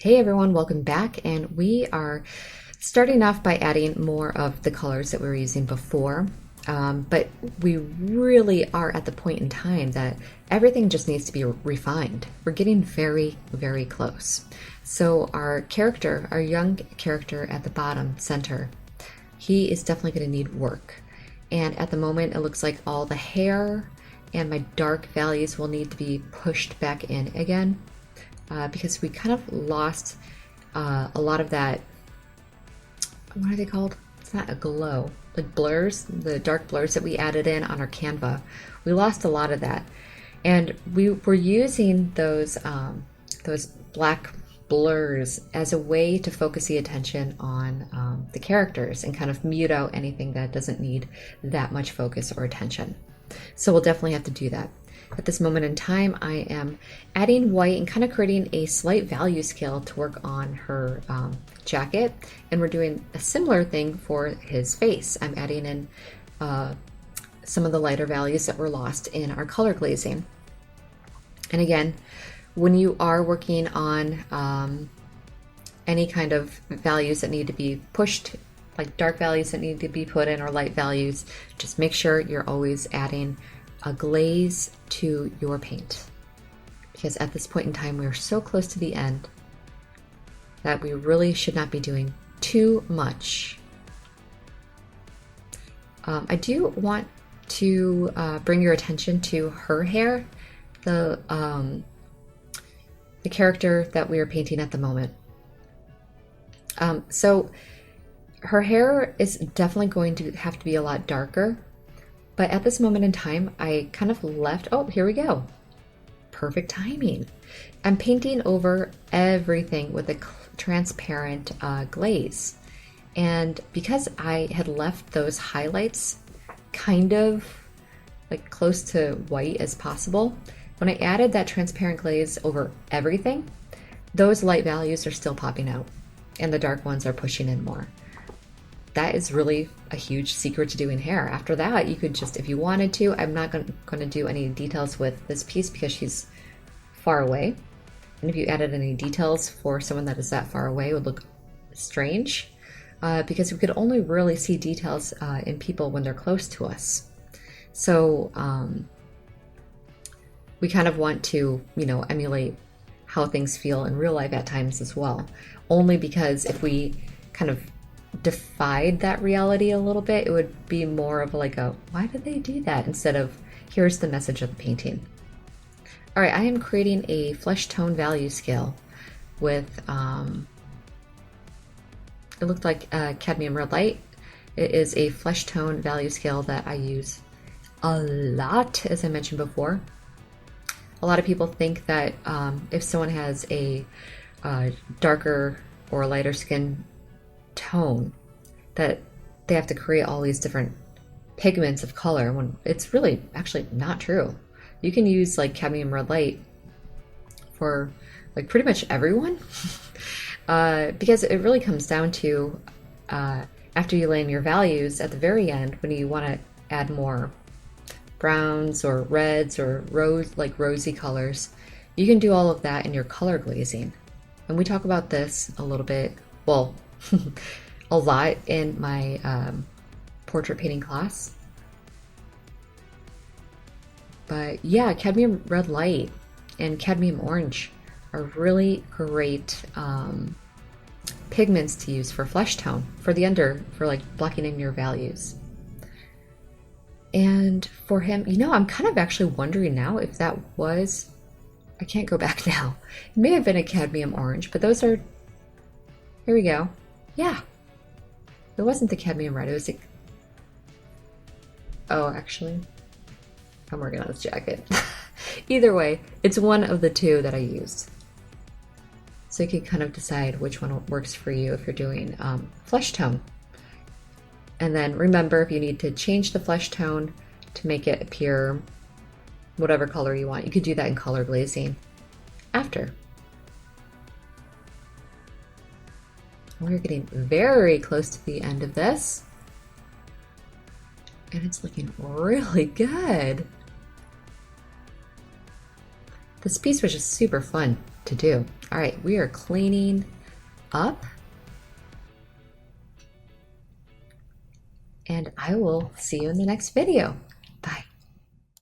Hey everyone, welcome back, and we are starting off by adding more of the colors that we were using before, but we really are at the point in time that everything just needs to be refined. We're getting very, very close. So our character, our young character at the bottom center, he is definitely going to need work. And at the moment, it looks like all the hair and my dark values will need to be pushed back in again. Because we kind of lost a lot of that. What are they called? It's not a glow, like blurs, the dark blurs that we added in on our Canva. We lost a lot of that, and we were using those black blurs as a way to focus the attention on the characters and kind of mute out anything that doesn't need that much focus or attention. So we'll definitely have to do that. At this moment in time, I am adding white and kind of creating a slight value scale to work on her jacket. And we're doing a similar thing for his face. I'm adding in some of the lighter values that were lost in our color glazing. And again, when you are working on any kind of values that need to be pushed, like dark values that need to be put in or light values, just make sure you're always adding a glaze to your paint, because at this point in time we're so close to the end that we really should not be doing too much. I do want to bring your attention to her hair, the character that we are painting at the moment. So her hair is definitely going to have to be a lot darker. But at this moment in time, I kind of left, oh, here we go. Perfect timing. I'm painting over everything with a transparent glaze. And because I had left those highlights kind of like close to white as possible, when I added that transparent glaze over everything, those light values are still popping out and the dark ones are pushing in more. That is really a huge secret to doing hair. After that, you could just, if you wanted to, I'm not going to do any details with this piece because she's far away. And if you added any details for someone that is that far away, it would look strange because we could only really see details in people when they're close to us. So we kind of want to, emulate how things feel in real life at times as well. Only because if we kind of defied that reality a little bit, it would be more of like a, why did they do that? Instead of, here's the message of the painting. All right, I am creating a flesh tone value scale with, it looked like cadmium red light. It is a flesh tone value scale that I use a lot, as I mentioned before. A lot of people think that if someone has a darker or lighter skin tone, that they have to create all these different pigments of color, when it's really actually not true. You can use like cadmium red light for like pretty much everyone because it really comes down to after you lay in your values at the very end, when you want to add more browns or reds or rosy colors, you can do all of that in your color glazing. And we talk about this a little bit, well, a lot in my portrait painting class. But yeah, cadmium red light and cadmium orange are really great pigments to use for flesh tone, for the under, for like blocking in your values. And for him, I'm kind of actually wondering now if that was, I can't go back now. It may have been a cadmium orange, but those are, here we go. Yeah, it wasn't the cadmium red, it was oh, actually, I'm working on this jacket. Either way, it's one of the two that I used. So you can kind of decide which one works for you if you're doing flesh tone. And then remember, if you need to change the flesh tone to make it appear whatever color you want, you could do that in color glazing after. We're getting very close to the end of this, and it's looking really good. This piece was just super fun to do. All right, we are cleaning up. And I will see you in the next video.